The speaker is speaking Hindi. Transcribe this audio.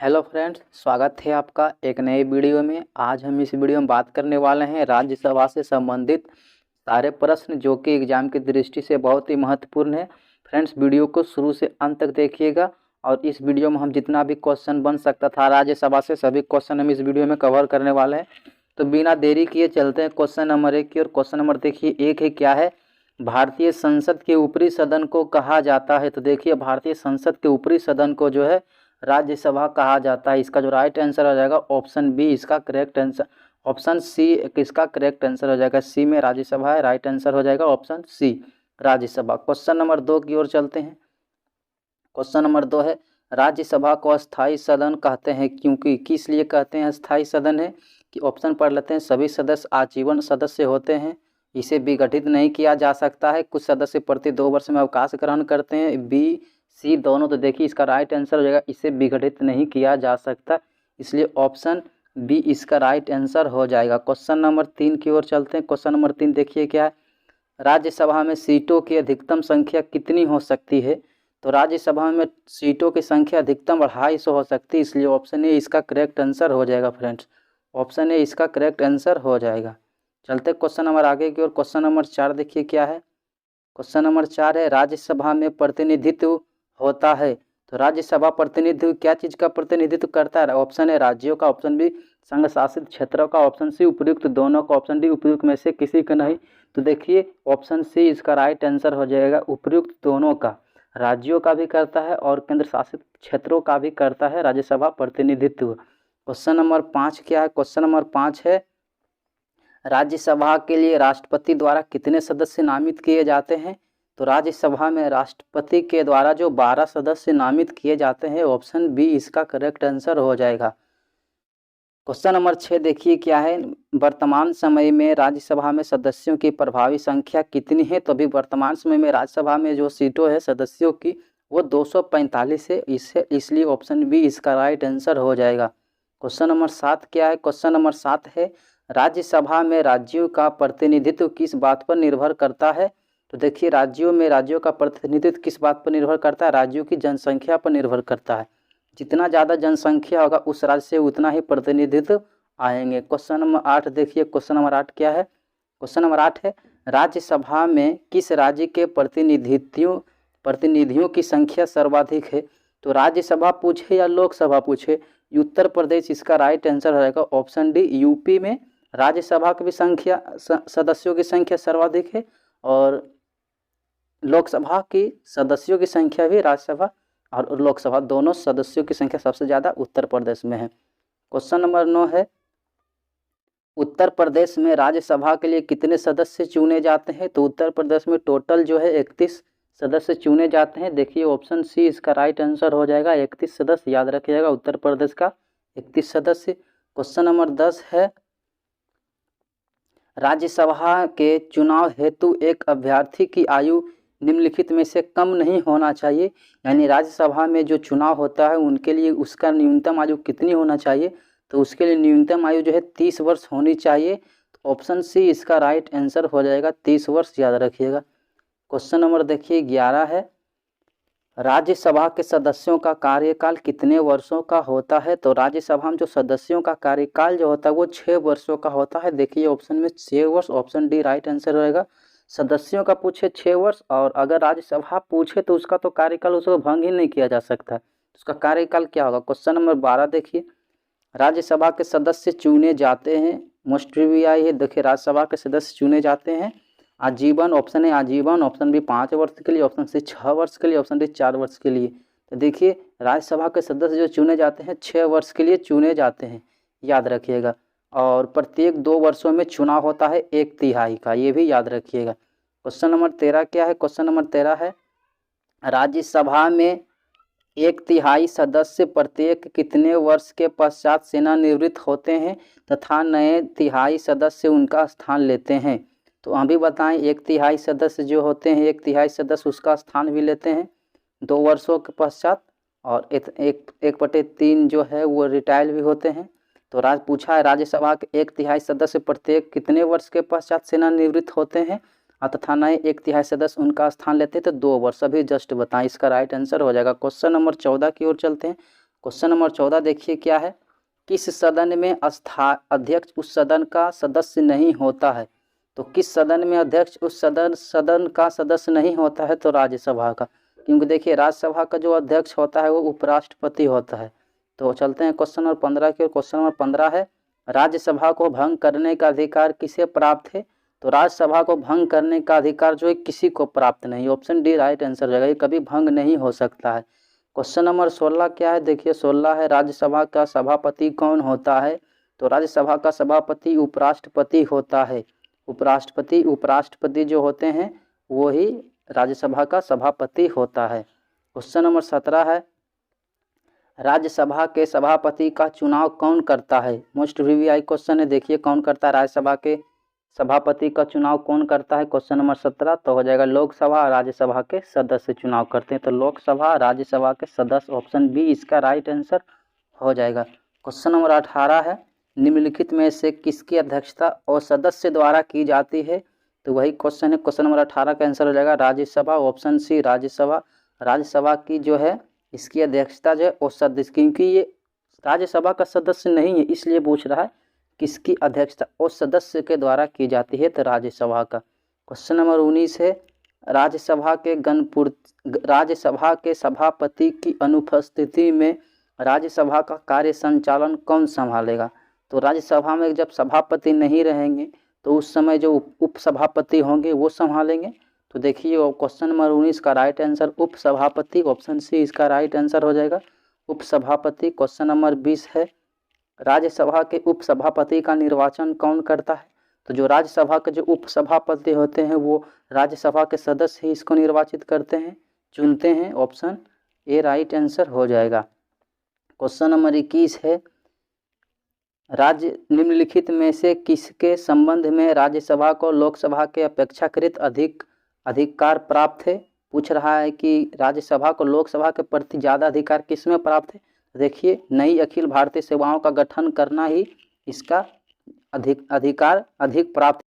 हेलो फ्रेंड्स, स्वागत है आपका एक नए वीडियो में। आज हम इस वीडियो में बात करने वाले हैं राज्यसभा से संबंधित सारे प्रश्न जो कि एग्जाम की दृष्टि से बहुत ही महत्वपूर्ण है। फ्रेंड्स, वीडियो को शुरू से अंत तक देखिएगा और इस वीडियो में हम जितना भी क्वेश्चन बन सकता था राज्यसभा से सभी क्वेश्चन हम इस वीडियो में कवर करने वाले हैं। तो बिना देरी किए चलते हैं क्वेश्चन नंबर 1 की ओर। क्वेश्चन नंबर देखिए एक है, क्या है भारतीय संसद के ऊपरी सदन को कहा जाता है। तो देखिए भारतीय संसद के ऊपरी सदन को जो है राज्यसभा कहा जाता है। इसका जो राइट आंसर हो जाएगा ऑप्शन बी इसका करेक्ट आंसर, ऑप्शन सी इसका करेक्ट आंसर हो जाएगा। सी में राज्यसभा है, राइट आंसर हो जाएगा option C Rajya Sabha. Question number 2 की ओर चलते हैं। क्वेश्चन नंबर 2 है, राज्यसभा को अस्थायी सदन कहते हैं क्योंकि, किस लिए कहते हैं अस्थायी सदन है कि ऑप्शन पढ़ लेते हैं। सभी सदस्य आजीवन सदस्य होते हैं, इसे विघटित नहीं किया जा सकता है, कुछ सदस्य प्रति 2 वर्ष में अवकाश ग्रहण करते हैं, बी सी दोनों। तो देखिए इसका राइट आंसर हो जाएगा इसे विघटित नहीं किया जा सकता, इसलिए ऑप्शन बी इसका राइट आंसर हो जाएगा। क्वेश्चन नंबर 3 की ओर चलते हैं। क्वेश्चन नंबर 3 देखिए क्या है, राज्यसभा में सीटों की अधिकतम संख्या कितनी हो सकती है। तो राज्यसभा में सीटों की संख्या अधिकतम 250 हो सकती है, इसलिए ऑप्शन ए इसका करेक्ट आंसर हो जाएगा। फ्रेंड्स, ऑप्शन ए इसका करेक्ट आंसर हो जाएगा। चलते क्वेश्चन नंबर आगे की ओर। क्वेश्चन नंबर 4 देखिए क्या है। क्वेश्चन नंबर 4 है, राज्यसभा में प्रतिनिधित्व होता है। तो राज्यसभा प्रतिनिधित्व क्या चीज़ का प्रतिनिधित्व करता है। ऑप्शन है राज्यों का, ऑप्शन बी संघ शासित क्षेत्रों का, ऑप्शन सी उपयुक्त दोनों का, ऑप्शन डी उपयुक्त में से किसी का नहीं। तो देखिए ऑप्शन सी इसका राइट आंसर हो जाएगा उपयुक्त दोनों का, राज्यों का भी करता है और केंद्र शासित क्षेत्रों का भी करता है राज्यसभा प्रतिनिधित्व। क्वेश्चन नंबर 5 क्या है। क्वेश्चन नंबर 5 है, राज्यसभा के लिए राष्ट्रपति द्वारा कितने सदस्य नामित किए जाते हैं। तो राज्यसभा में राष्ट्रपति के द्वारा जो 12 सदस्य नामित किए जाते हैं, ऑप्शन बी इसका करेक्ट आंसर हो जाएगा। क्वेश्चन नंबर 6 देखिए क्या है, वर्तमान समय में राज्यसभा में सदस्यों की प्रभावी संख्या कितनी है। तो अभी वर्तमान समय में राज्यसभा में जो सीटों है सदस्यों की वो 245 है, इसलिए ऑप्शन बी इसका राइट आंसर हो जाएगा। क्वेश्चन नंबर 7 क्या है। क्वेश्चन नंबर 7 है, राज्यसभा में राज्यों का प्रतिनिधित्व किस बात पर निर्भर करता है। तो देखिए राज्यों में राज्यों का प्रतिनिधित्व किस बात पर निर्भर करता है, राज्यों की जनसंख्या पर निर्भर करता है। जितना ज़्यादा जनसंख्या होगा उस राज्य से उतना ही प्रतिनिधित्व आएंगे। क्वेश्चन नंबर 8 देखिए। क्वेश्चन नंबर 8 क्या है। क्वेश्चन नंबर 8 है, राज्यसभा में किस राज्य के प्रतिनिधियों की संख्या सर्वाधिक है। तो राज्यसभा पूछे या लोकसभा पूछे, उत्तर प्रदेश इसका राइट आंसर हो जाएगा ऑप्शन डी। यूपी में राज्यसभा की भी संख्या सदस्यों की संख्या सर्वाधिक है और लोकसभा की सदस्यों की संख्या भी राज्यसभा और लोकसभा दोनों सदस्यों की संख्या सबसे ज़्यादा उत्तर प्रदेश में है। क्वेश्चन नंबर 9 है, उत्तर प्रदेश में राज्यसभा के लिए कितने सदस्य चुने जाते हैं। तो उत्तर प्रदेश में टोटल जो है 31 सदस्य चुने जाते हैं। देखिए ऑप्शन सी इसका राइट आंसर हो जाएगा 31 सदस्य, याद रखिएगा उत्तर प्रदेश का 31 सदस्य। क्वेश्चन नंबर 10 है, राज्यसभा के चुनाव हेतु एक अभ्यर्थी की आयु निम्नलिखित में से कम नहीं होना चाहिए। यानी राज्यसभा में जो चुनाव होता है उनके लिए उसका न्यूनतम आयु कितनी होना चाहिए। तो उसके लिए न्यूनतम आयु जो है 30 वर्ष होनी चाहिए। तो ऑप्शन सी इसका राइट आंसर हो जाएगा 30 वर्ष, याद रखिएगा। क्वेश्चन नंबर देखिए 11 है, राज्यसभा के सदस्यों का कार्यकाल कितने वर्षों का होता है। तो राज्यसभा में जो सदस्यों का कार्यकाल जो होता है वो 6 वर्षों का होता है। देखिए ऑप्शन में 6 वर्ष, ऑप्शन डी राइट आंसर रहेगा। सदस्यों का पूछे 6 वर्ष और अगर राज्यसभा पूछे तो उसका तो कार्यकाल उसको भंग ही नहीं किया जा सकता, उसका कार्यकाल क्या होगा। क्वेश्चन नंबर 12 देखिए, राज्यसभा के सदस्य चुने जाते हैं, मोस्ट ट्रिविया है। देखिए राज्यसभा के सदस्य चुने जाते हैं आजीवन, ऑप्शन है आजीवन, ऑप्शन बी 5 वर्ष के लिए, ऑप्शन सी 6 वर्ष के लिए, ऑप्शन डी 4 वर्ष के लिए। तो देखिए राज्यसभा के सदस्य जो चुने जाते हैं 6 वर्ष के लिए चुने जाते हैं, याद रखिएगा। और प्रत्येक 2 वर्षों में चुनाव होता है 1/3 का, ये भी याद रखिएगा। क्वेश्चन नंबर 13 क्या है। क्वेश्चन नंबर 13 है, राज्यसभा में 1/3 सदस्य प्रत्येक कितने वर्ष के पश्चात सेवानिवृत्त होते हैं तथा नए तिहाई सदस्य उनका स्थान लेते हैं। तो अभी बताएं 1/3 सदस्य जो होते हैं 1/3 सदस्य उसका स्थान भी लेते हैं 2 वर्षों के पश्चात और 1/3 जो है वो रिटायर भी होते हैं। तो पूछा है राज्यसभा के 1/3 सदस्य प्रत्येक कितने वर्ष के पश्चात सेवानिवृत्त होते हैं तथा नए 1/3 सदस्य उनका स्थान लेते हैं। तो 2 वर्ष, अभी जस्ट बताएं, इसका राइट आंसर हो जाएगा। क्वेश्चन नंबर 14 की ओर चलते हैं। क्वेश्चन नंबर 14 देखिए क्या है, किस सदन में अध्यक्ष उस सदन का सदस्य नहीं होता है। तो किस सदन में अध्यक्ष उस सदन का सदस्य नहीं होता है, तो राज्यसभा का, क्योंकि देखिए राज्यसभा का जो अध्यक्ष होता है वो उपराष्ट्रपति होता है। तो चलते हैं क्वेश्चन नंबर 15 की ओर। क्वेश्चन नंबर 15 है, राज्यसभा को भंग करने का अधिकार किसे प्राप्त है। तो राज्यसभा को भंग करने का अधिकार जो है किसी को प्राप्त नहीं। ऑप्शन डी राइट आंसर हो जाएगा, ये कभी भंग नहीं हो सकता है। क्वेश्चन नंबर 16 क्या है, देखिए 16 है, राज्यसभा का सभापति कौन होता है। तो राज्यसभा का सभापति उपराष्ट्रपति होता है। उपराष्ट्रपति जो होते हैं वो ही राज्यसभा का सभापति होता है। क्वेश्चन नंबर 17 है, राज्यसभा के सभापति का चुनाव कौन करता है। मोस्ट वीवीआई क्वेश्चन है, देखिए कौन करता है राज्यसभा के सभापति का चुनाव कौन करता है। क्वेश्चन नंबर 17 तो हो जाएगा लोकसभा राज्यसभा के सदस्य चुनाव करते हैं। तो लोकसभा राज्यसभा के सदस्य, ऑप्शन बी इसका राइट आंसर हो जाएगा। क्वेश्चन नंबर 18 है, निम्नलिखित में से किसकी अध्यक्षता और सदस्य द्वारा की जाती है। तो वही क्वेश्चन है, क्वेश्चन नंबर 18 का आंसर हो जाएगा राज्यसभा, ऑप्शन सी राज्यसभा। राज्यसभा की जो है इसकी अध्यक्षता जो है और सदस्य, क्योंकि ये राज्यसभा का सदस्य नहीं है इसलिए पूछ रहा है किसकी अध्यक्षता और सदस्य के द्वारा की जाती है, तो राज्यसभा का। क्वेश्चन नंबर 19 है, राज्यसभा के सभापति की अनुपस्थिति में राज्यसभा का कार्य संचालन कौन संभालेगा। तो राज्यसभा में जब सभापति नहीं रहेंगे तो उस समय जो उपसभापति होंगे वो संभालेंगे। तो देखिए क्वेश्चन नंबर 19 का राइट आंसर उपसभापति, ऑप्शन सी इसका राइट आंसर हो जाएगा उपसभापति। क्वेश्चन नंबर 20 है, राज्यसभा के उपसभापति का निर्वाचन कौन करता है। तो जो राज्यसभा के जो उपसभापति होते हैं वो राज्यसभा के सदस्य ही इसको निर्वाचित करते हैं, चुनते हैं, ऑप्शन ए राइट आंसर हो जाएगा। क्वेश्चन नंबर 21 है, निम्नलिखित में से किसके संबंध में राज्यसभा को लोकसभा के अपेक्षाकृत अधिक अधिकार प्राप्त है। पूछ रहा है कि राज्यसभा को लोकसभा के प्रति ज़्यादा अधिकार किस में प्राप्त है। देखिए नई अखिल भारतीय सेवाओं का गठन करना ही इसका अधिक प्राप्त